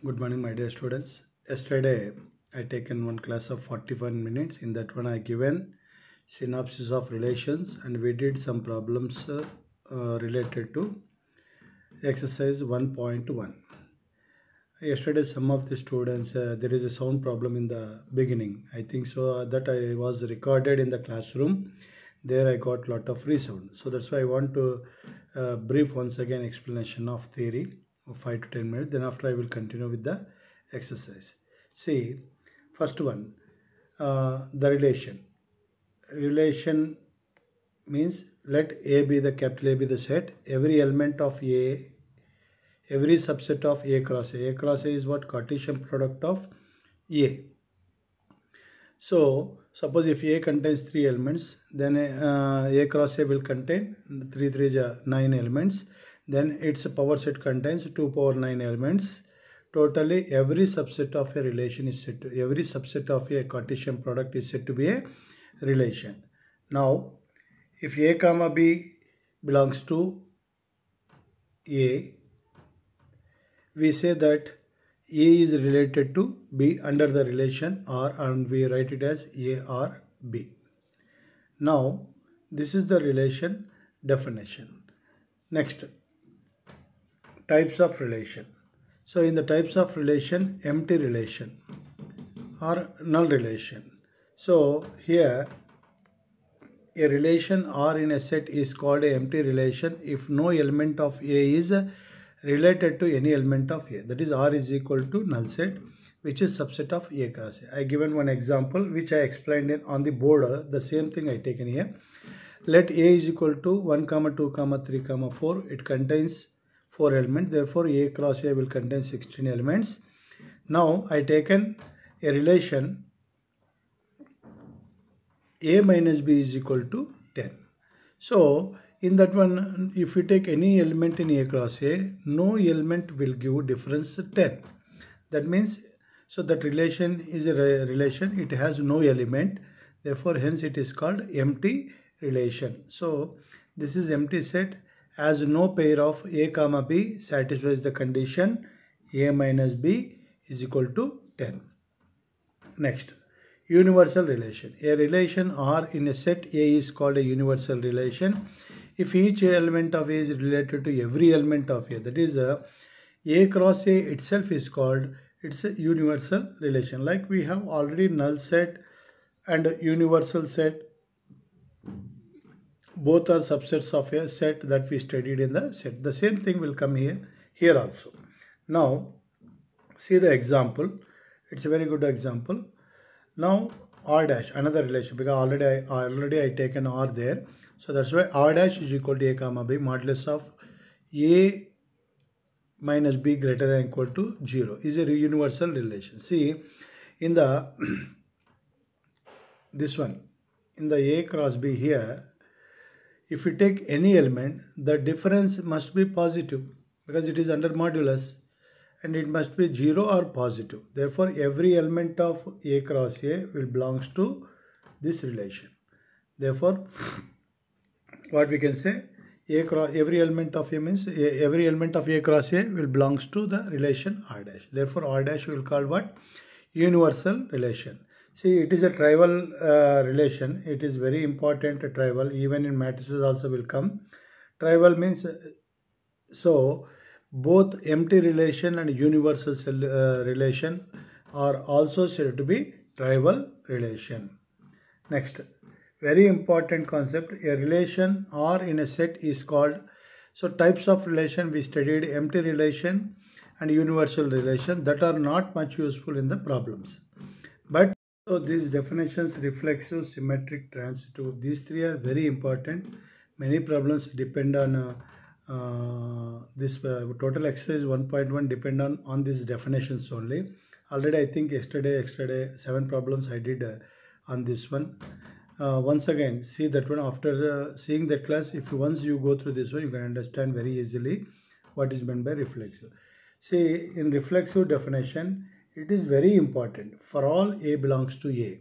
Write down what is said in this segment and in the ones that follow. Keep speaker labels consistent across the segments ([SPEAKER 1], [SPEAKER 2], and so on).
[SPEAKER 1] Good morning, my dear students. Yesterday, I taken one class of 41 minutes. In that one, I given synopsis of relations, and we did some problems related to exercise 1.1. Yesterday, some of the students, there is a sound problem in the beginning. I think so that I was recorded in the classroom. There I got lot of resound. So that's why I want to brief once again explanation of theory of 5 to 10 minutes. Then after I will continue with the exercise. See, first one, the relation. Relation means let A be the capital A be the set. Every element of A, every subset of A cross A. A cross A is what? Cartesian product of A. So suppose if A contains 3 elements, then A cross A will contain 3 3 9 elements. Then its power set contains 2 power 9 elements. Totally every subset of a relation is said to, every subset of a Cartesian product is said to be a relation. Now if A comma B belongs to A, we say that A is related to B under the relation R, and we write it as A or B. Now this is the relation definition. Next, types of relation. So in the types of relation, empty relation or null relation. So here a relation R in a set is called an empty relation if no element of A is related to any element of A. That is, R is equal to null set, which is subset of A cross A. I given one example which I explained on the board. The same thing I taken here. Let A is equal to 1, 2, 3, 4. It contains 4 elements. Therefore, A cross A will contain 16 elements. Now I taken a relation A minus B is equal to 10. So in that one, if you take any element in A cross A, no element will give difference 10. That means, so that relation is a relation, it has no element. Therefore, hence it is called empty relation. So this is empty set as no pair of A comma B satisfies the condition A minus B is equal to 10. Next, universal relation. A relation R in a set A is called a universal relation if each element of A is related to every element of A. That is, A cross A itself is called, it's a universal relation. Like we have already null set and universal set. Both are subsets of a set that we studied in the set. The same thing will come here also. Now see the example. It's a very good example. Now R dash, another relation, because already I taken R there. So that's why R dash is equal to A comma B modulus of A minus B greater than or equal to 0 is a universal relation. See in the this one, in the A cross B here, if you take any element, the difference must be positive because it is under modulus, and it must be 0 or positive. Therefore, every element of A cross A will belongs to this relation. Therefore, what we can say, A cross, every element of A means every element of A cross A will belongs to the relation R dash. Therefore, R dash we will call what? Universal relation. See, it is a trivial relation. It is very important trivial. Even in matrices also will come. Trivial means, so both empty relation and universal relation are also said to be trivial relation. Next, very important concept, a relation R in a set is called, so types of relation we studied, empty relation and universal relation, that are not much useful in the problems. But so these definitions, reflexive, symmetric, transitive, these three are very important. Many problems depend on this total exercise 1.1 depend on these definitions only. Already I think yesterday 7 problems I did on this one. Once again, see that one after seeing that class. If once you go through this one, you can understand very easily what is meant by reflexive. See, in reflexive definition, it is very important for all A belongs to A.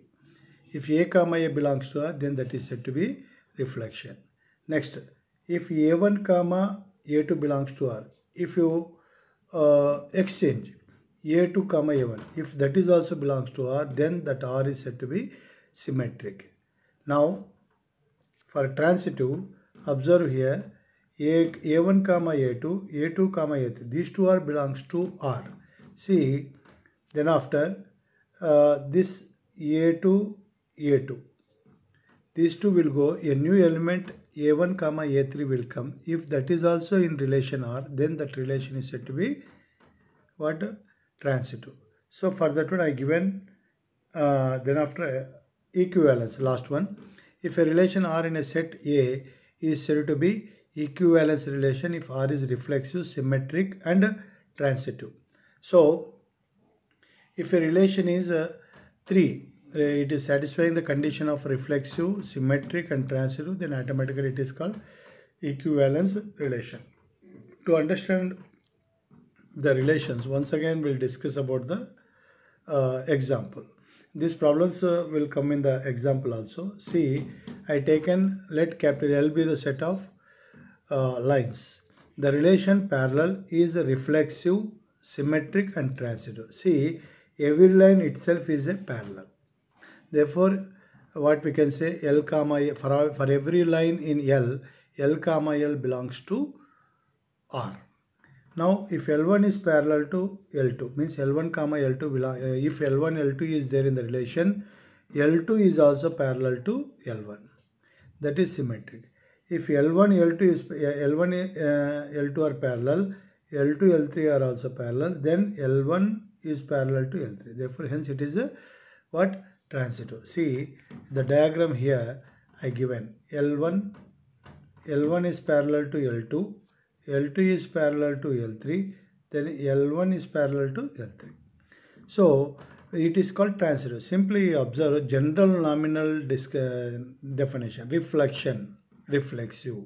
[SPEAKER 1] If A comma A belongs to R, then that is said to be reflection. Next, if A1 comma A2 belongs to R, if you exchange A2 comma A1. If that is also belongs to R, then that R is said to be symmetric. Now, for transitive, observe here A1 comma A2, A2 comma A3. These two are belongs to R. See, then after this A2, A2. These two will go, a new element A1 comma A3 will come. If that is also in relation R, then that relation is said to be what? Transitive. So for that one I given, then after equivalence, last one. If a relation R in a set A is said to be equivalence relation if R is reflexive, symmetric and transitive. So if a relation is 3, it is satisfying the condition of reflexive, symmetric and transitive, then automatically it is called equivalence relation. To understand the relations, once again we'll discuss about the example. These problems will come in the example also. See, I taken, let capital L be the set of lines. The relation parallel is reflexive, symmetric and transitive. See, every line itself is a parallel. Therefore, what we can say, L comma A, for every line in L comma L belongs to R. Now, if L1 is parallel to L2, means L1 comma L2 belong, if L1 L2 is there in the relation, L2 is also parallel to L1. That is symmetric. If L1 L2 is L2 are parallel, L2 L3 are also parallel, then L1 is parallel to L3. Therefore, hence it is a what? Transitive. See the diagram here I given. L1 is parallel to L2, L2 is parallel to L3, then L1 is parallel to L3. So it is called transitive. Simply observe general nominal definition: reflection, reflexive;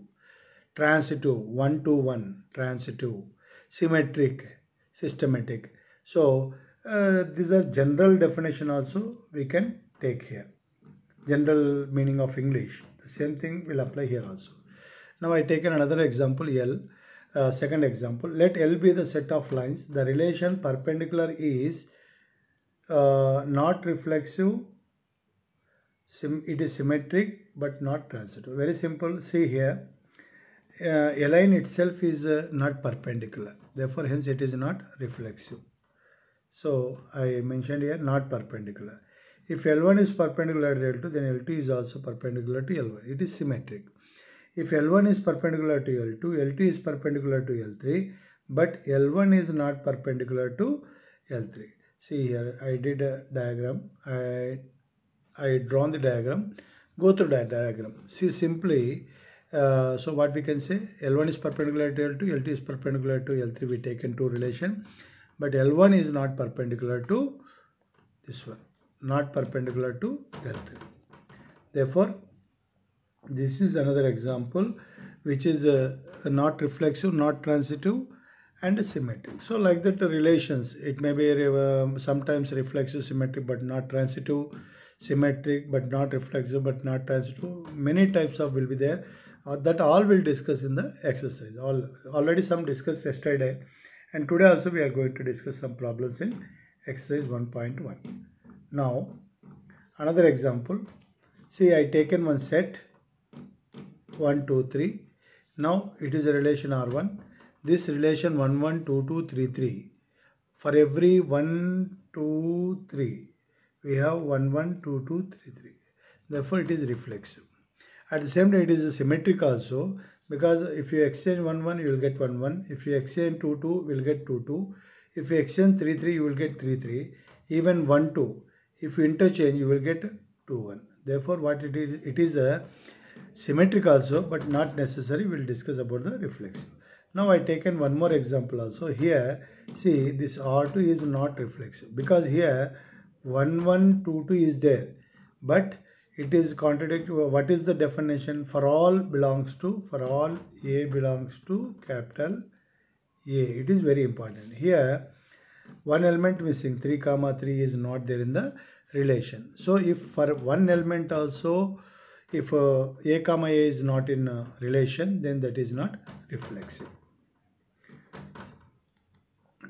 [SPEAKER 1] transitive, one to one; transitive; symmetric, systematic. So these are general definition also we can take here. General meaning of English. The same thing will apply here also. Now I taken another example L. Second example. Let L be the set of lines. The relation perpendicular is not reflexive. It is symmetric but not transitive. Very simple. See here. A line itself is not perpendicular. Therefore, hence it is not reflexive. So I mentioned here not perpendicular. If L1 is perpendicular to L2, then L2 is also perpendicular to L1. It is symmetric. If L1 is perpendicular to L2, L2 is perpendicular to L3, but L1 is not perpendicular to L3. See here, I did a diagram. I drawn the diagram. Go through that diagram. See simply. So what we can say, L1 is perpendicular to L2, L2 is perpendicular to L3. We taken two relation. But L1 is not perpendicular to this one, not perpendicular to L3. Therefore, this is another example which is not reflexive, not transitive and symmetric. So like that relations, it may be sometimes reflexive, symmetric but not transitive, symmetric but not reflexive but not transitive. Many types of will be there. That all will discuss in the exercise. Already some discussed yesterday. And today also we are going to discuss some problems in exercise 1.1. Now, another example. See, I taken one set 1, 2, 3. Now, it is a relation R1. This relation 1, 1, 2, 2, 3, 3. For every 1, 2, 3, we have 1, 1, 2, 2, 3, 3. Therefore, it is reflexive. At the same time, it is a symmetric also. Because if you exchange 1, 1, you will get 1, 1. If you exchange 2, 2, you will get 2, 2. If you exchange 3, 3, you will get 3, 3. Even 1, 2. If you interchange, you will get 2, 1. Therefore, what it is a symmetric also, but not necessary. We will discuss about the reflexive. Now, I taken one more example also. Here, see, this R2 is not reflexive. Because here, 1, 1, 2, 2 is there. But it is contradictory. What is the definition? For all belongs to, for all A belongs to capital A. It is very important. Here, one element missing, 3, 3 is not there in the relation. So, if for one element also, if A, A is not in relation, then that is not reflexive.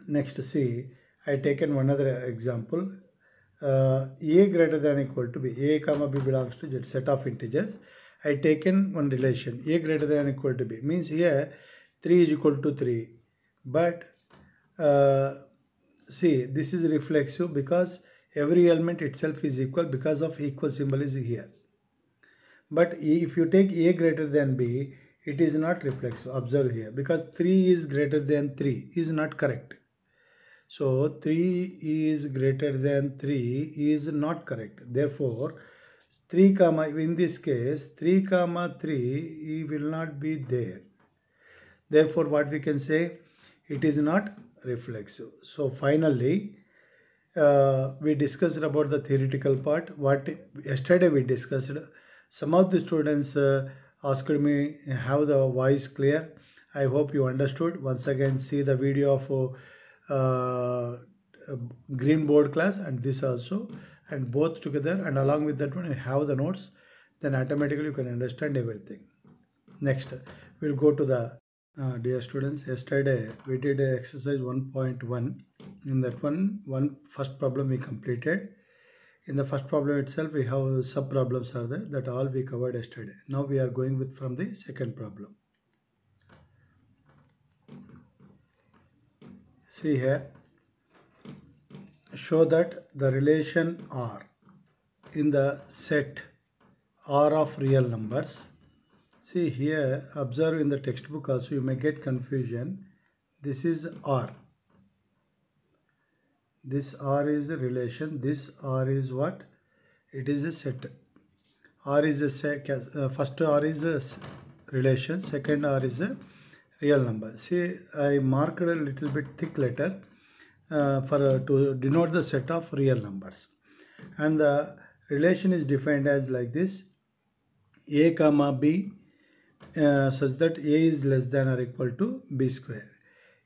[SPEAKER 1] Next, see, I taken one other example. A greater than or equal to b. A comma b belongs to z, set of integers. I taken one relation. A greater than or equal to b. Means here 3 is equal to 3. But see, this is reflexive because every element itself is equal because of equal symbol is here. But if you take a greater than b, it is not reflexive. Observe here, because 3 is greater than 3 is not correct. So 3 is greater than 3 is not correct. Therefore, 3 comma, in this case 3 comma 3 will not be there. Therefore, what we can say, it is not reflexive. So finally, we discussed about the theoretical part. What yesterday we discussed. Some of the students asked me, have the voice clear? I hope you understood. Once again, see the video of green board class and this also, and both together, and along with that one you have the notes, then automatically you can understand everything. Next, we'll go to the dear students, yesterday we did exercise 1.1. in that one first problem we completed. In the first problem itself we have sub problems are there, that all we covered yesterday. Now we are going with from the second problem. See here, show that the relation R in the set R of real numbers. See here, observe in the textbook also, you may get confusion. This is R. This R is a relation. This R is what? It is a set. R is a set. First R is a relation. Second R is a real number. See, I marked a little bit thick letter to denote the set of real numbers. And the relation is defined as like this: a comma b, such that a is less than or equal to b square.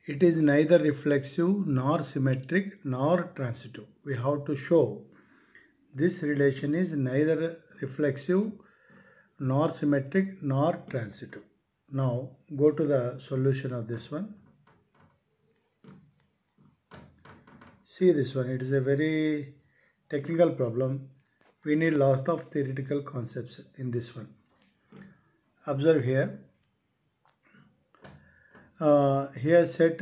[SPEAKER 1] It is neither reflexive nor symmetric nor transitive. We have to show this relation is neither reflexive nor symmetric nor transitive. Now go to the solution of this one. See this one, it is a very technical problem. We need lot of theoretical concepts in this one. Observe here. Here set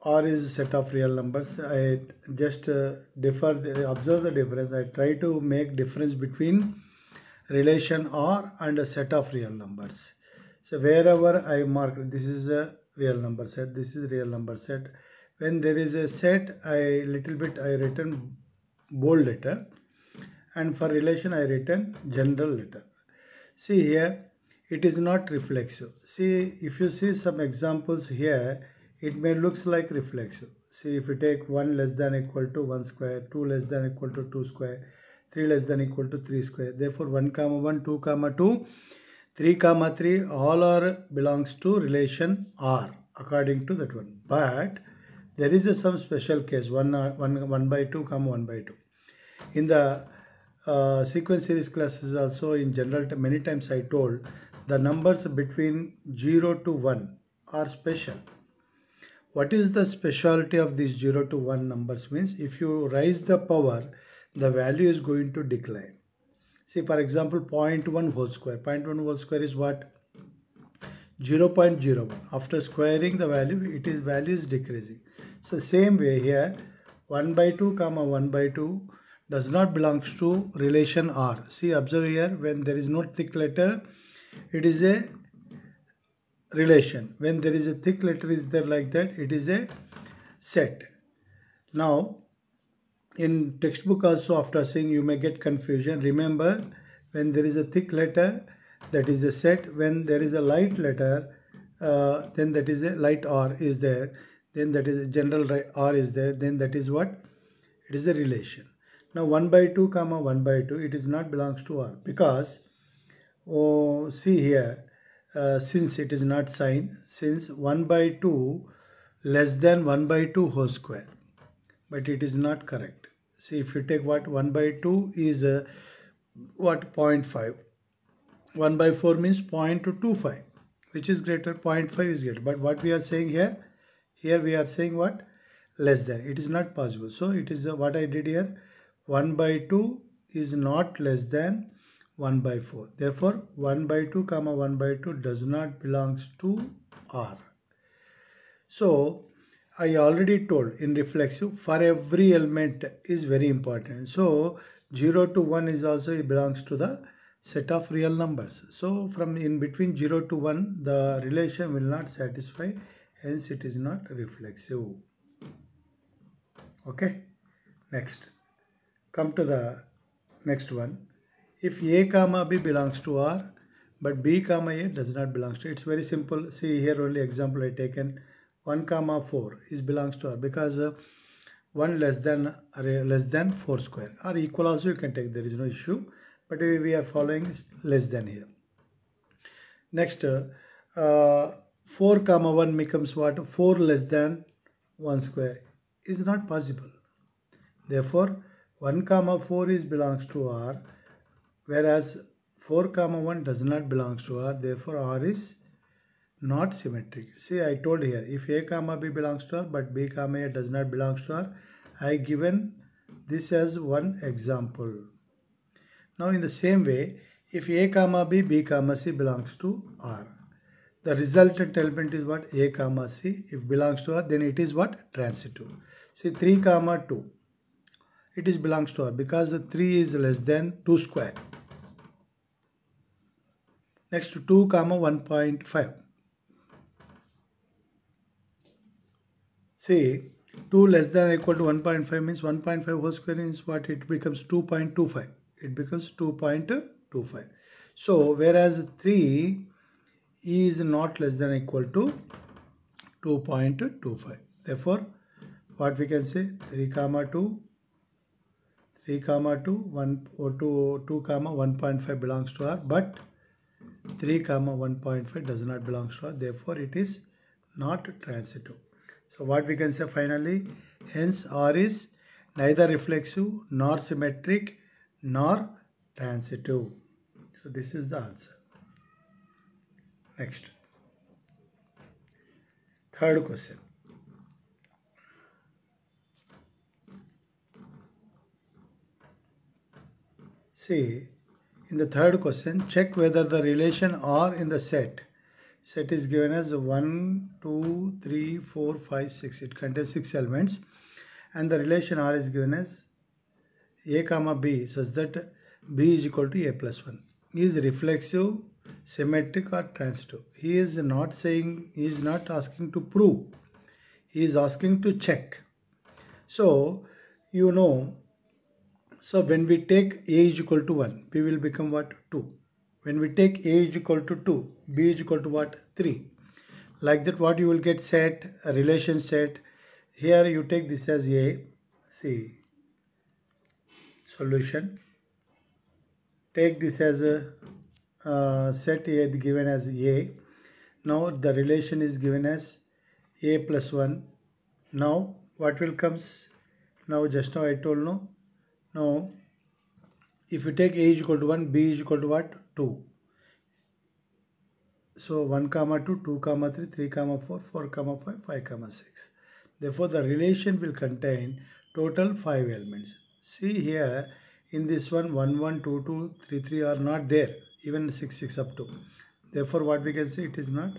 [SPEAKER 1] R is a set of real numbers. I just observe the difference. I try to make difference between relation R and a set of real numbers. So wherever I mark, this is a real number set, this is real number set. When there is a set, I written bold letter, and for relation I written general letter. See here, it is not reflexive. See, if you see some examples here, it may looks like reflexive. See, if you take 1 less than equal to 1 square, 2 less than equal to 2 square, 3 less than equal to 3 square. Therefore, 1 comma 1, 2 comma 2, 3 comma 3, all are belongs to relation R according to that one. But there is some special case, 1 by 2 comma 1 by 2. In the sequence series classes also, in general, many times I told, the numbers between 0 to 1 are special. What is the specialty of these 0 to 1 numbers? Means if you raise the power, the value is going to decline. See, for example, 0.1 whole square. 0.1 whole square is what? 0.01. After squaring the value, value is decreasing. So same way here, 1 by 2 comma 1 by 2 does not belongs to relation R. See, observe here, when there is no thick letter, it is a relation. When there is a thick letter is there like that, it is a set. Now, in textbook also, after saying, you may get confusion. Remember, when there is a thick letter, that is a set. When there is a light letter, then that is a light R is there. Then that is a general R is there. Then that is what? It is a relation. Now 1 by 2 comma 1 by 2, it is not belongs to R, because see here, since it is not sign, since 1 by 2 less than 1 by 2 whole square, but it is not correct. See, if you take what, 1 by 2 is what, 0.5. 1 by 4 means 0.25, which is greater, 0.5 is greater. But what we are saying here we are saying what? less than. It is not possible. So it is what I did here. 1 by 2 is not less than 1 by 4. Therefore, 1 by 2 comma 1 by 2 does not belongs to R. So I already told in reflexive for every element is very important. So 0 to 1 is also it belongs to the set of real numbers. So from in between 0 to 1 the relation will not satisfy, hence it is not reflexive. Okay, next come to the next one. If A comma B belongs to R but B comma A does not belong to, it's very simple. See here only example I taken. 1 comma 4 is belongs to R because 1 less than 4 square or equal also you can take, there is no issue, but we are following less than here. Next 4 comma 1 becomes what? 4 less than 1 square is not possible. Therefore 1 comma 4 is belongs to R, whereas 4 comma 1 does not belongs to R. Therefore R is not symmetric. See, I told here if A comma B belongs to R but B comma A does not belongs to R, I given this as one example. Now in the same way, if A comma B, B comma C belongs to R, the resultant element is what? A comma C. If belongs to R, then it is what? Transitive. See 3 comma 2, it is belongs to R because the 3 is less than 2 square. Next 2 comma 1.5. See 2 less than or equal to 1.5 means 1.5 whole square is what? It becomes 2.25. It becomes 2.25. So whereas 3 is not less than or equal to 2.25. Therefore what we can say? 3 comma 2, 3 comma 2, 1 or 2 comma 1.5 belongs to R, but 3 comma 1.5 does not belong to R. Therefore it is not transitive. So what we can say finally, hence R is neither reflexive nor symmetric nor transitive. So this is the answer. Next, third question. See, in the third question, check whether the relation R in the set is given as 1, 2, 3, 4, 5, 6. It contains 6 elements, and the relation R is given as A comma B such that B is equal to A plus 1. Is reflexive, symmetric or transitive? He is not saying, he is not asking to prove. He is asking to check. So, you know, so when we take A is equal to 1, B will become what? 2. When we take A is equal to 2, B is equal to what? 3. Like that what you will get set, a relation set. Here you take this as A. See, solution. Take this as a set A given as A. Now the relation is given as A plus 1. Now what will comes? Now just now I told no. Now if you take A is equal to 1, B is equal to what? 2. So 1 comma 2, 2 comma 3, 3 comma 4, 4 comma 5, 5 comma 6. Therefore the relation will contain total 5 elements. See here in this one 1, 1, 2, 2, 3, 3 are not there. Even 6, 6 up to. Therefore what we can say, it is not.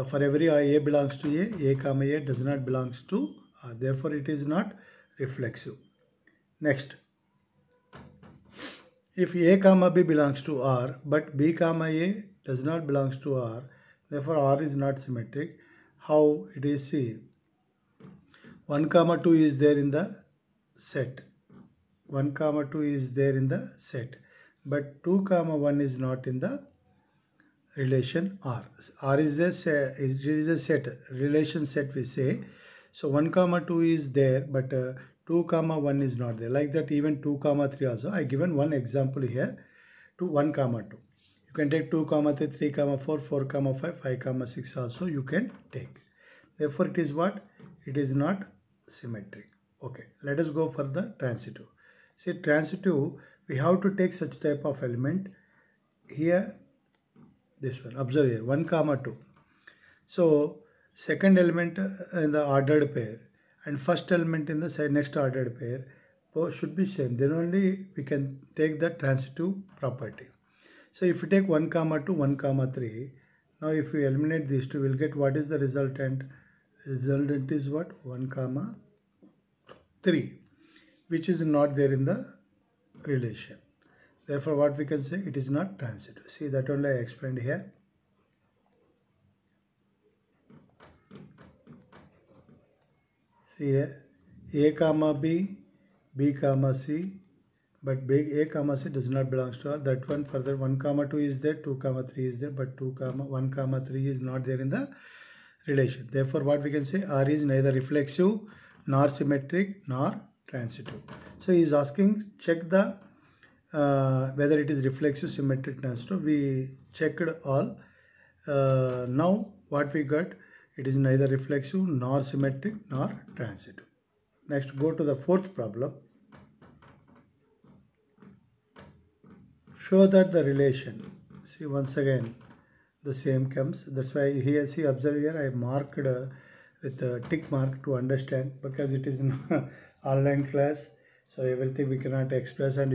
[SPEAKER 1] For every A belongs to A comma A does not belongs to R. Therefore it is not reflexive. Next. If A comma B belongs to R but B comma A does not belongs to R, therefore R is not symmetric. How it is? See, 1 comma 2 is there in the set. 1 comma 2 is there in the set, but 2 comma 1 is not in the relation R. R is a set, it is a set, relation set we say. So 1 comma 2 is there, but 2 comma 1 is not there. Like that even 2 comma 3 also. I given one example here to 1 comma 2. You can take 2 comma 3, 3 comma 4, 4 comma 5, 5 comma 6 also you can take. Therefore it is what? It is not symmetric. Okay, let us go for the transitive. See, transitive, we have to take such type of element. Here, this one, observe here, 1 comma 2. So, second element in the ordered pair. and first element in the next ordered pair both should be same, then only we can take the transitive property. So if you take 1 comma 2, 1 comma 3, now if we eliminate these two, we'll get what is the resultant? Resultant is what? 1 comma 3, which is not there in the relation. Therefore, what we can say, it is not transitive. See, that only I explained here. See here, A comma B, B comma C, but A comma C does not belong to R. That one further 1 comma 2 is there, 2 comma 3 is there, but 1 comma 3 is not there in the relation. Therefore, what we can say, R is neither reflexive nor symmetric nor transitive. So he is asking, check the whether it is reflexive, symmetric, transitive. We checked all. Now what we got, it is neither reflexive nor symmetric nor transitive. Next, go to the fourth problem. Show that the relation, see once again the same comes. That's why here, see, observe here, I marked with a tick mark to understand, because it is an online class, so everything we cannot express, and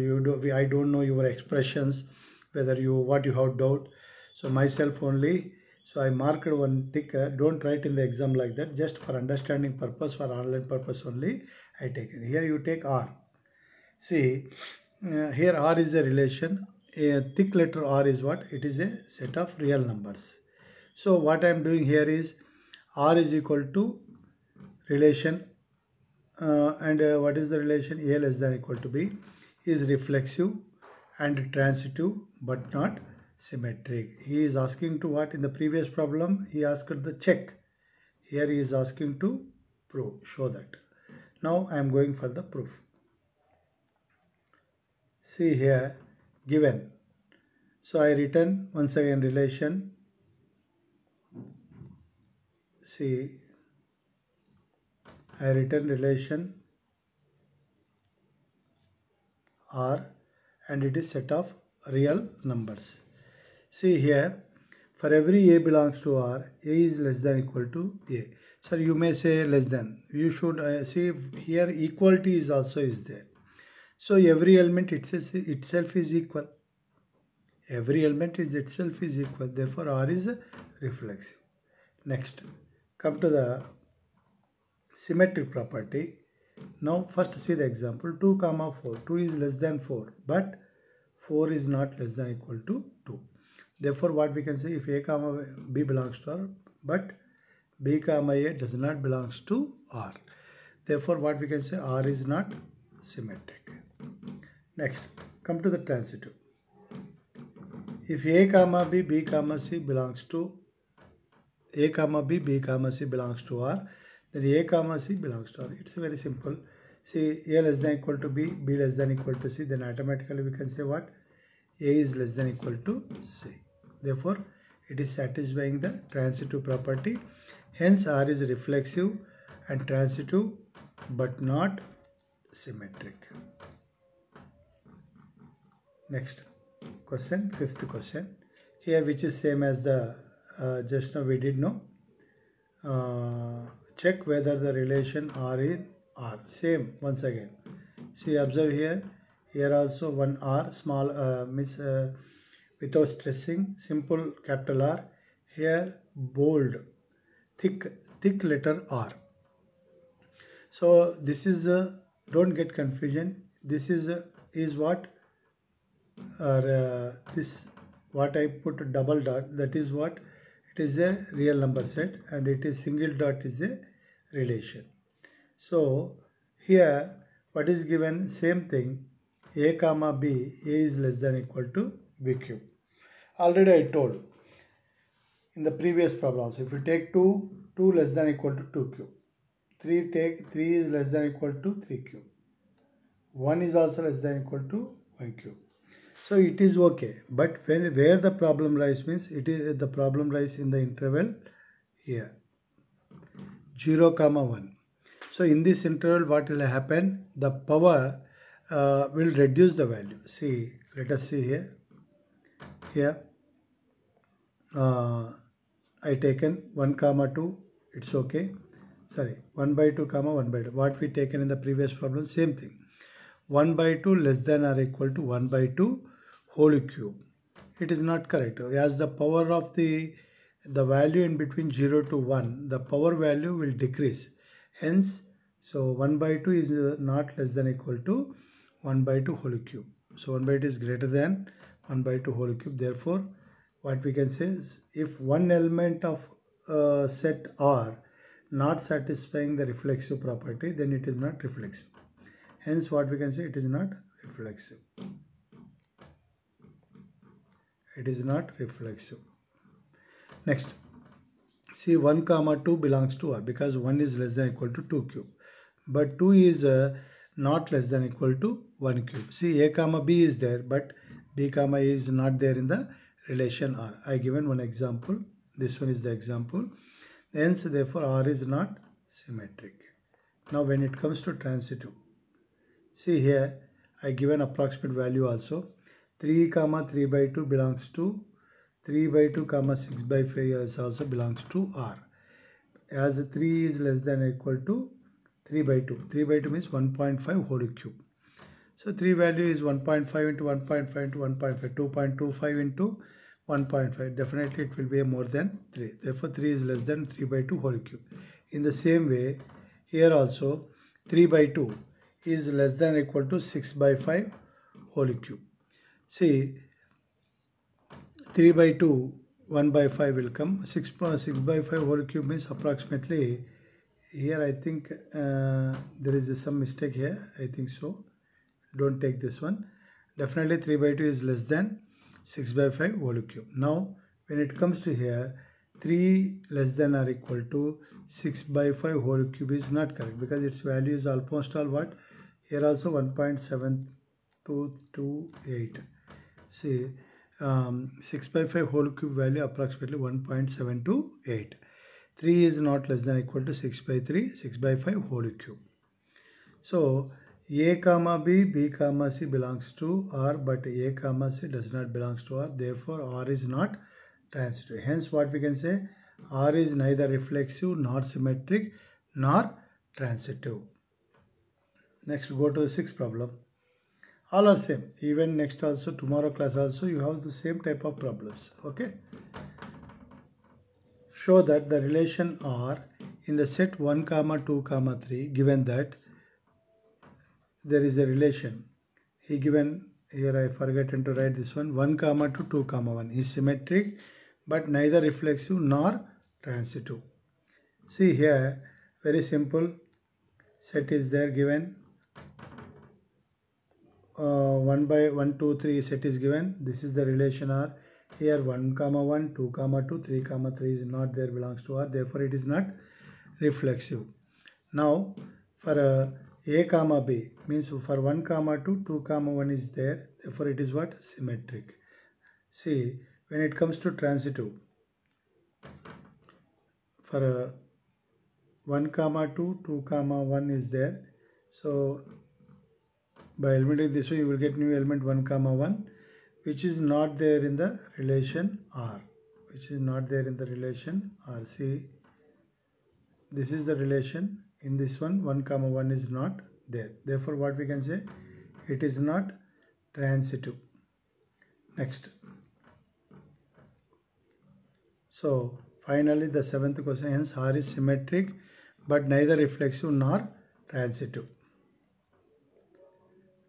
[SPEAKER 1] I don't know your expressions, whether what you have doubt, so myself only. So I marked one tick. Don't write in the exam like that, just for understanding purpose, for online purpose only I take it. Here you take R. See, here R is a relation. A thick letter R is what? It is a set of real numbers. So what I am doing here is, R is equal to relation, and what is the relation? A less than equal to B is reflexive and transitive but not symmetric. He is asking to what? In the previous problem he asked the check. Here he is asking to prove, show that. Now I am going for the proof. See here, given. So I written once again relation. See, I written relation R, and it is set of real numbers. See here, for every A belongs to R, A is less than equal to A. So you may say less than. You should see here equality is also is there. So every element itself is equal. Every element itself is equal. Therefore, R is reflexive. Next, come to the symmetric property. Now first see the example. 2 comma 4. 2 is less than 4, but 4 is not less than equal to 2. Therefore, what we can say, if A comma B belongs to R, but B comma A does not belongs to R. Therefore, what we can say, R is not symmetric. Next, come to the transitive. If A comma B, B comma C belongs to A comma B, B comma C belongs to R, then A comma C belongs to R. It's very simple. See, A less than equal to B, B less than equal to C, then automatically we can say what? A is less than equal to C. Therefore, it is satisfying the transitive property. Hence, R is reflexive and transitive but not symmetric. Next question, fifth question. Here, which is same as the just now we did know. Check whether the relation R is R. Same once again. See, observe here. Here also one R, small without stressing, simple capital R. Here bold, thick letter R. So this is don't get confusion. This is what, or this what I put double dot, that is what, it is a real number set, and it is single dot is a relation. So here what is given, same thing, A comma B, A is less than equal to B cube. Already I told in the previous problem also, if you take 2 less than equal to 2 cube, 3 is less than equal to 3 cube, 1 is also less than equal to 1 cube. So it is okay, but where the problem lies means, it is the problem lies in the interval here, 0 comma 1. So in this interval what will happen, the power will reduce the value. See, let us see here. Here I taken 1 comma 2, it's okay. sorry, 1 by 2 comma 1 by 2. What we taken in the previous problem, same thing. 1 by 2 less than or equal to 1 by 2 whole cube. It is not correct. As the power of the value in between 0 to 1, the power value will decrease. Hence, so 1 by 2 is not less than or equal to 1 by 2 whole cube. So 1 by 2 is greater than 1 by 2 whole cube. Therefore, what we can say is, if one element of set R not satisfying the reflexive property, then it is not reflexive. Hence, what we can say, it is not reflexive. It is not reflexive. Next, see 1 comma 2 belongs to R because 1 is less than or equal to 2 cube. But 2 is not less than or equal to 1 cube. See A comma B is there, but B comma A is not there in the relation R. I given one example. This one is the example. Hence, therefore, R is not symmetric. Now, when it comes to transitive, see here, I given approximate value also. 3 comma 3 by 2 belongs to 3 by 2 comma 6 by 5 also belongs to R. As 3 is less than or equal to 3 by 2. 3 by 2 means 1.5 whole cube. So 3 value is 1.5 into 1.5 into 1.5, 2.25 into 1.5. Definitely it will be more than 3. Therefore 3 is less than 3 by 2 whole cube. In the same way, here also 3 by 2 is less than or equal to 6 by 5 whole cube. See, 3 by 2, 1 by 5 will come. 6 by 5 whole cube means approximately, here I think there is some mistake here. I think so. Don't take this one. Definitely 3 by 2 is less than 6 by 5 whole cube. Now, when it comes to here, 3 less than or equal to 6 by 5 whole cube is not correct because its value is almost all what? Here also 1.7228. See, 6 by 5 whole cube value approximately 1.728. 3 is not less than or equal to 6 by 3, 6 by 5 whole cube. So, A comma B, B comma C belongs to R, but A comma C does not belongs to R. Therefore, R is not transitive. Hence, what we can say, R is neither reflexive, nor symmetric, nor transitive. Next, go to the sixth problem. All are same. Even next also, tomorrow class also, you have the same type of problems. Okay. Show that the relation R in the set 1 comma 2 comma 3, given that there is a relation. He given, here I forgotten to write this one, 1 comma 2, 2 comma 1 is symmetric, but neither reflexive nor transitive. See here, very simple set is there given. 1 by 1, 2, 3 set is given. This is the relation R. Here 1 comma 1, 2 comma 2, 3 comma 3 is not there, belongs to R. Therefore, it is not reflexive. Now, for A comma B, means for 1 comma 2, 2 comma 1 is there. Therefore, it is what? Symmetric. See, when it comes to transitive, for 1 comma 2, 2 comma 1 is there. So, by eliminating this one, you will get new element 1 comma 1, which is not there in the relation R. Which is not there in the relation R. See, this is the relation. In this one, 1 comma 1 is not there. Therefore, what we can say, it is not transitive. Next. So, finally, the seventh question, hence R is symmetric, but neither reflexive nor transitive.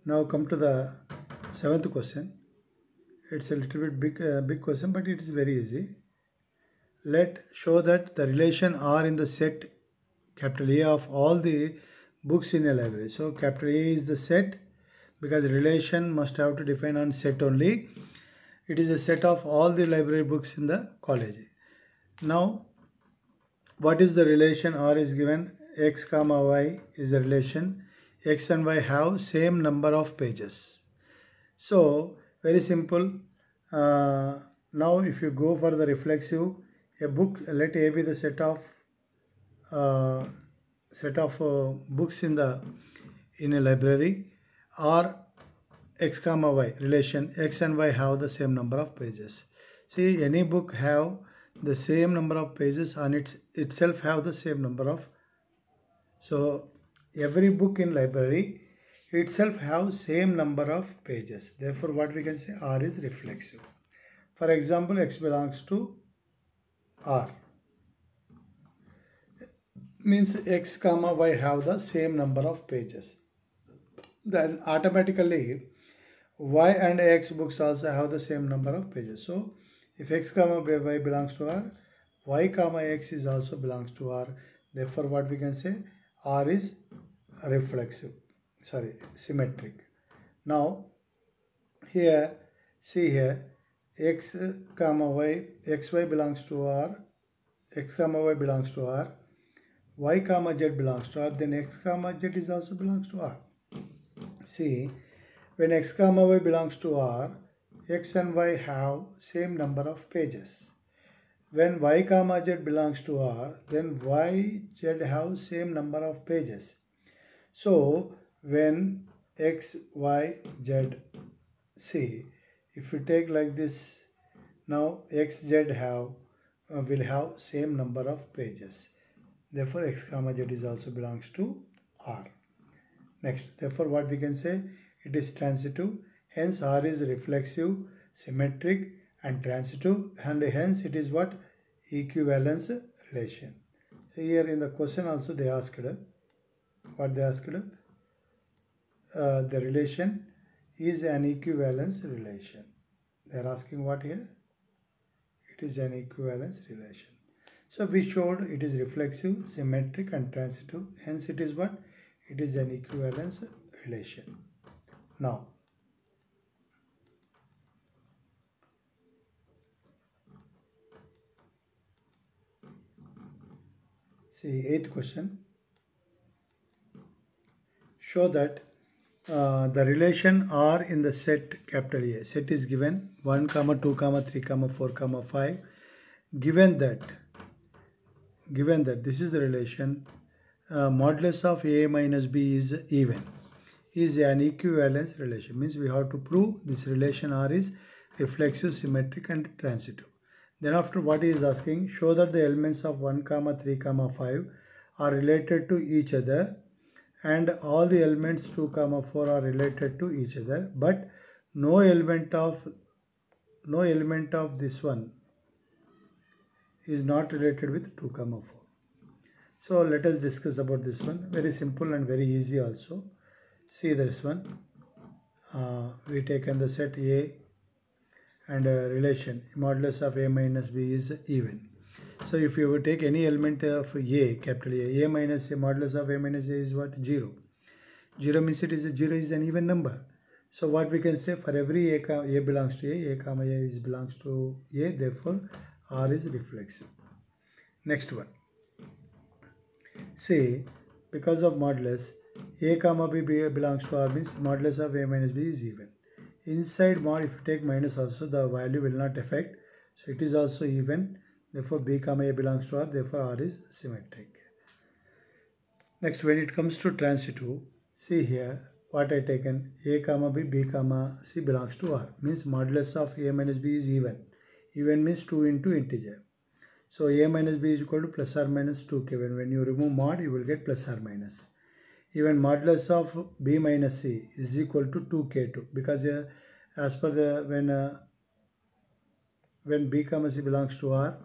[SPEAKER 1] Now come to the seventh question. It's a little bit big question, but it is very easy. Let show that the relation R in the set capital A of all the books in a library. So capital A is the set, because relation must have to define on set only. It is a set of all the library books in the college. Now, what is the relation? R is given, x comma y is the relation. X and y have same number of pages. So, very simple. Now, if you go for the reflexive, a book, let A be the set of books in a library, or x comma y relation, x and y have the same number of pages. See, any book have the same number of pages and itself have the same number of So every book in library itself have same number of pages. Therefore, what we can say, R is reflexive. For example, X belongs to R. Means X comma Y have the same number of pages. Then automatically Y and X books also have the same number of pages. So if X comma Y belongs to R, Y comma X is also belongs to R. Therefore, what we can say, R is reflexive, symmetric. Now here, see here, X comma Y, XY belongs to R, X comma Y belongs to R, Y comma Z belongs to R, then X comma Z is also belongs to R. See, when X comma Y belongs to R, X and Y have same number of pages. When Y comma Z belongs to R, then Y, Z have same number of pages. So, when X, Y, Z, see, if we take like this, now X, Z will have same number of pages. Therefore, X comma Z is also belongs to R. Next, therefore, what we can say, it is transitive. Hence, R is reflexive, symmetric, and transitive, and hence it is what, equivalence relation. So here in the question also they asked, what they asked, the relation is an equivalence relation. They are asking what here? It is an equivalence relation. So we showed it is reflexive, symmetric, and transitive. Hence it is what? It is an equivalence relation. Now, see 8th question. Show that the relation R in the set capital A. Set is given 1, 2, 3, 4, 5. Given that this is the relation, modulus of A minus B is even, is an equivalence relation. Means we have to prove this relation R is reflexive, symmetric, and transitive. Then after, what he is asking, show that the elements of 1, 3, 5 are related to each other, and all the elements 2, 4 are related to each other, but no element of this one is not related with 2, 4. So let us discuss about this one. Very simple and very easy also. See this one. We taken the set A and relation modulus of A minus B is even. So if you would take any element of A, capital A minus A, modulus of A minus A is what? 0. 0 means it is 0 is an even number. So what we can say, for every A belongs to A comma A is belongs to A, therefore R is reflexive. Next one. See, because of modulus, A comma B belongs to R means modulus of A minus B is even. Inside mod, if you take minus also, the value will not affect. So it is also even. Therefore, B comma A belongs to R. Therefore, R is symmetric. Next, when it comes to transitive, see here what I taken. A comma B comma C belongs to R. Means modulus of A minus B is even. Even means 2 into integer. So A minus B is equal to plus or minus 2k. When you remove mod, you will get plus or minus. Even modulus of B minus C is equal to 2k2, because as per the when B comma C belongs to R,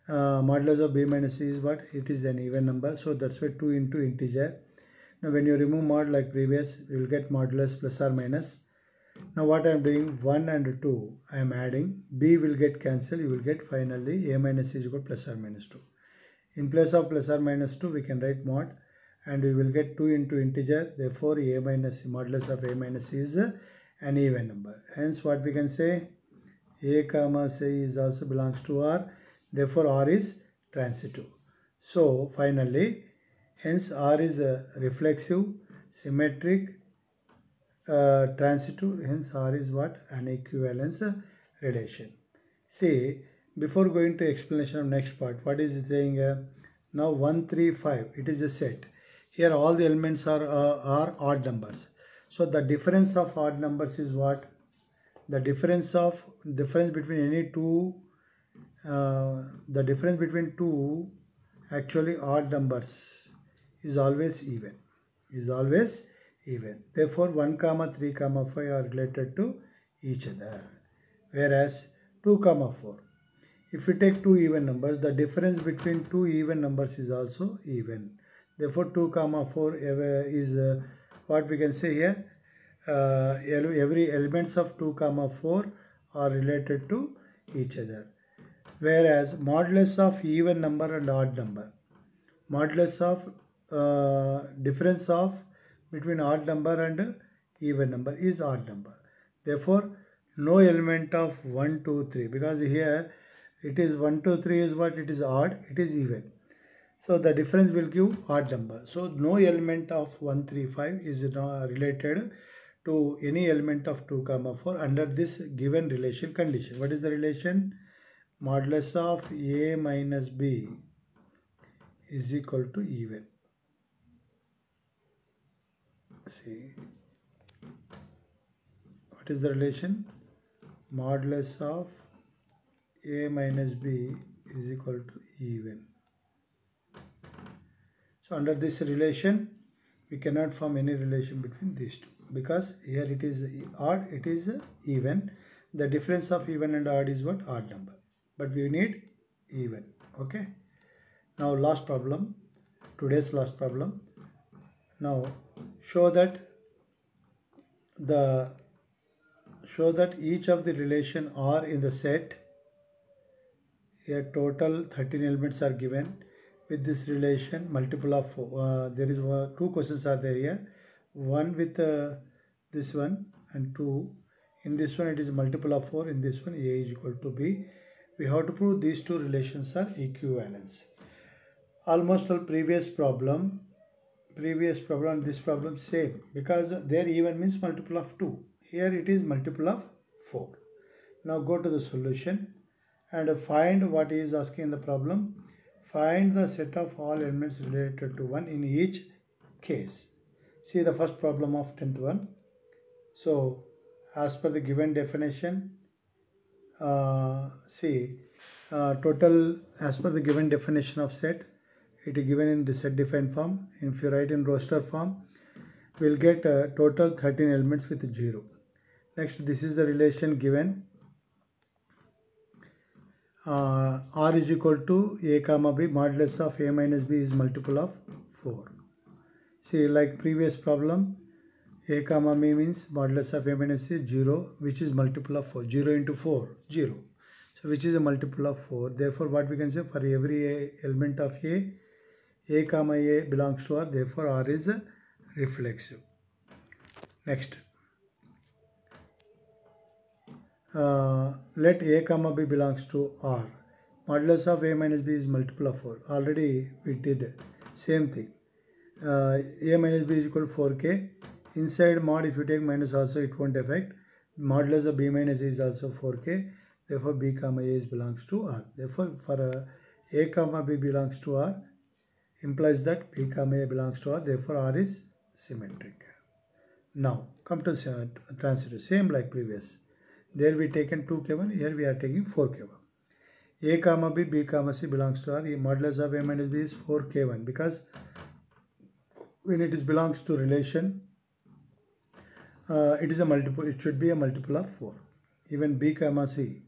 [SPEAKER 1] modulus of B minus C is what? It is an even number. So that's why 2 into integer. Now when you remove mod like previous, you will get modulus plus or minus. Now what I am doing, 1 and 2 I am adding. B will get cancelled. You will get finally A minus C is equal to plus or minus 2. In place of plus or minus 2, we can write mod, and we will get 2 into integer. Therefore A minus C, modulus of A minus C is an even number. Hence what we can say, A comma C is also belongs to R. Therefore R is transitive. So finally, hence R is reflexive, symmetric, transitive. Hence R is what? An equivalence relation. See, before going to explanation of next part, what is it saying? Now 1, 3, 5, it is a set. Here all the elements are odd numbers. So the difference of odd numbers is what? The difference between any two, the difference between two actually odd numbers is always even. Is always even. Therefore 1 comma 3 comma 5 are related to each other. Whereas 2 comma 4, if we take two even numbers, the difference between two even numbers is also even. Therefore 2 comma 4 is what we can say here. Every elements of 2 comma 4 are related to each other. Whereas modulus of even number and odd number, modulus of difference of between odd number and even number is odd number. Therefore no element of 1, 2, 3, because here it is 1, 2, 3 is what? It is odd, it is even. So the difference will give odd number. So no element of 1, 3, 5 is related to any element of 2 comma 4 under this given relation condition. What is the relation? Modulus of A minus B is equal to even. See, what is the relation? Modulus of A minus B is equal to even. So under this relation, we cannot form any relation between these two, because here it is odd, it is even. The difference of even and odd is what? Odd number. But we need even. Okay. Now last problem, today's last problem. Now show that each of the relation R in the set, here total 13 elements are given. With this relation, multiple of there is two questions are there here. One with this one and two. In this one it is multiple of 4. In this one A is equal to B. We have to prove these two relations are equivalence. Almost all previous problem and this problem same, because there even means multiple of 2. Here it is multiple of 4. Now go to the solution and find what he is asking in the problem. Find the set of all elements related to 1 in each case. See the first problem of 10th one. So as per the given definition, total as per the given definition of set, it is given in the set defined form. If you write in roster form, we will get total 13 elements with 0. Next, this is the relation given. R is equal to A comma B, modulus of A minus B is multiple of 4. See, like previous problem, A comma B means modulus of A minus C 0, which is multiple of 4. 0 into 4, 0. So which is a multiple of 4. Therefore what we can say, for every element of A comma A belongs to R. Therefore R is reflexive. Next. Let A comma B belongs to R. Modulus of A minus B is multiple of 4. Already we did same thing. A minus B is equal to 4k. Inside mod, if you take minus also, it won't affect. Modulus of B minus A is also 4k. Therefore B comma A belongs to R. Therefore for A comma B belongs to R implies that B comma A belongs to R. Therefore R is symmetric. Now come to transitive. Same like previous. There we taken 2k1, here we are taking 4k1. A comma B, B comma C belongs to R. Modulus of A minus B is 4k1, because when it is belongs to relation, it is a multiple. It should be a multiple of 4. Even B comma C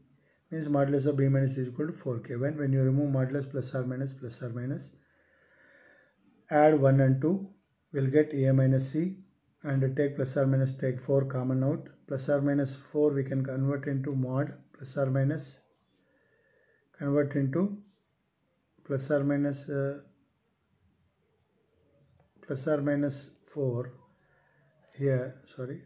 [SPEAKER 1] means modulus of B minus C is equal to 4k1. When you remove modulus plus or minus, add 1 and 2, we'll get A minus C, and take plus or minus, take 4 common out. Plus or minus 4 we can convert into mod, plus or minus convert into plus or minus 4 here, sorry,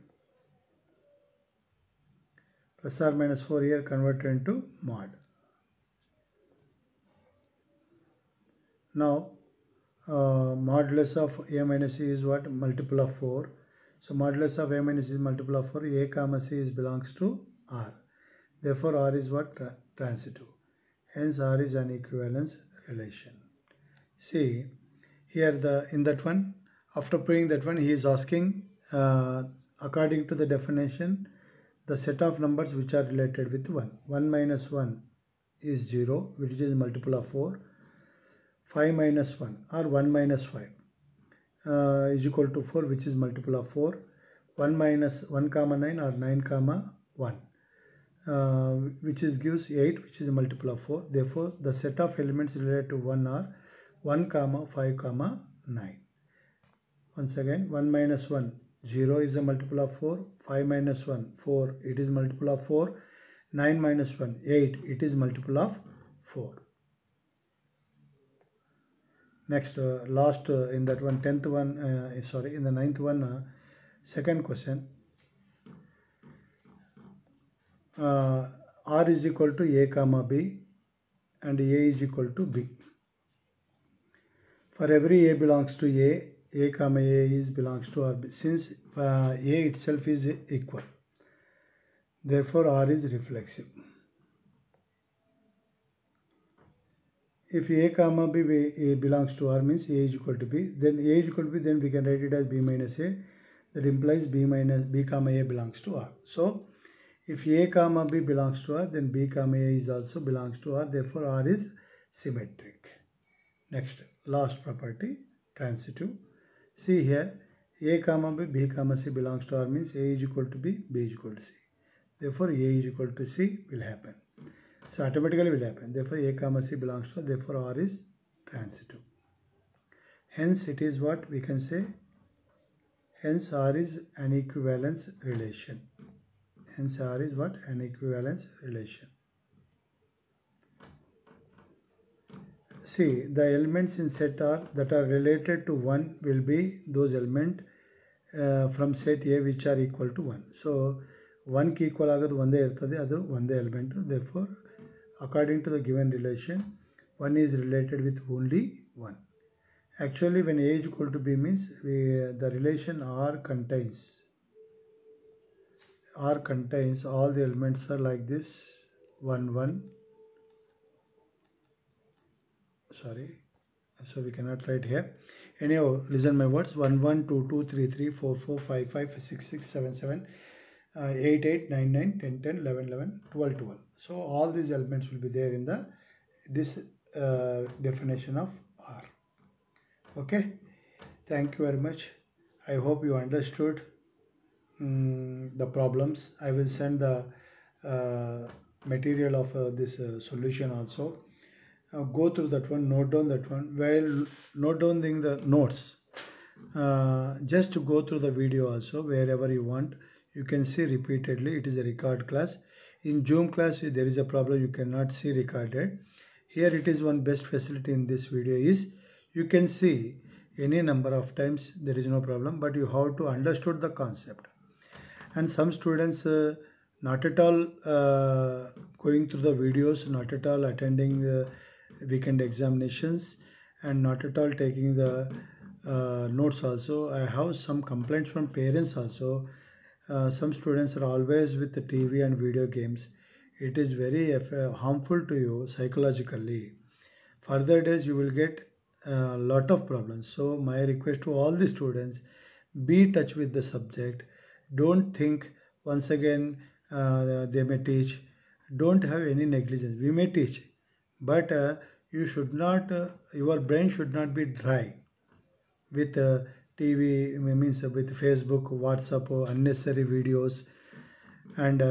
[SPEAKER 1] plus or minus 4 here convert into mod. Now modulus of A minus C is what? Multiple of 4. So modulus of A minus C is multiple of 4. A comma C belongs to R. Therefore R is what? Transitive. Hence R is an equivalence relation. See here in that one, after proving that one, he is asking according to the definition, the set of numbers which are related with 1. 1 minus 1 is 0, which is multiple of 4. 5 minus 1 or 1 minus 5. is equal to 4, which is multiple of 4. 1 minus 1 comma 9 or 9 comma 1, which is gives 8, which is a multiple of 4. Therefore, the set of elements related to 1 are 1 comma 5 comma 9. Once again, 1 minus 1, 0 is a multiple of 4. 5 minus 1, 4, it is multiple of 4. 9 minus 1, 8, it is multiple of 4. Next, last in that one, 10th one, in the 9th one, second question. R is equal to A comma B and A is equal to B. For every A belongs to A comma A is belongs to R. Since A itself is equal, therefore R is reflexive. If A comma B belongs to R means A is equal to B, then A is equal to B, then we can write it as B minus A. That implies B comma A belongs to R. So, if A comma B belongs to R, then B comma A is also belongs to R. Therefore, R is symmetric. Next, last property, transitive. See here, A comma B comma C belongs to R means A is equal to B, B is equal to C. Therefore, A is equal to C will happen. So, automatically will happen. Therefore, A comma C belongs to R. Therefore, R is transitive. Hence, it is what we can say. Hence, R is an equivalence relation. Hence, R is what? An equivalence relation. See, the elements in set R that are related to 1 will be those elements from set A which are equal to 1. So, 1 ki equal agadu one irtade, adu one element. Therefore, according to the given relation, 1 is related with only 1. Actually, when A is equal to B means the relation R contains all the elements are like this 1 1. Sorry, so we cannot write here. Anyhow, listen my words: 1 1 2 2 3 3 4 4 5 5 6 6 7 7 8 8 9 9 10 10 11 11 12 12. So all these elements will be there in this definition of R. Okay, thank you very much. I hope you understood the problems. I will send the material of this solution also. Go through that one, note down that one. While note down the notes, just to go through the video also wherever you want. You can see repeatedly. It is a record class. In Zoom class, there is a problem, you cannot see recorded. Here it is one best facility in this video is you can see any number of times, there is no problem, but you have to understood the concept. And some students not at all going through the videos, not at all attending weekend examinations, and not at all taking the notes also. I have some complaints from parents also. Some students are always with the TV and video games. It is very harmful to you psychologically. Further days you will get a lot of problems. So my request to all the students, be in touch with the subject. Don't think once again they may teach. Don't have any negligence. We may teach, but you should not, your brain should not be dry with TV, means with Facebook, WhatsApp, unnecessary videos, and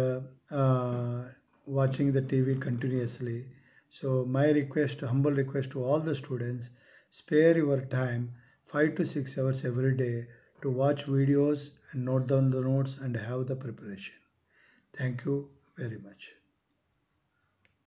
[SPEAKER 1] watching the TV continuously. So my request, humble request to all the students, spare your time 5 to 6 hours every day to watch videos and note down the notes and have the preparation. Thank you very much.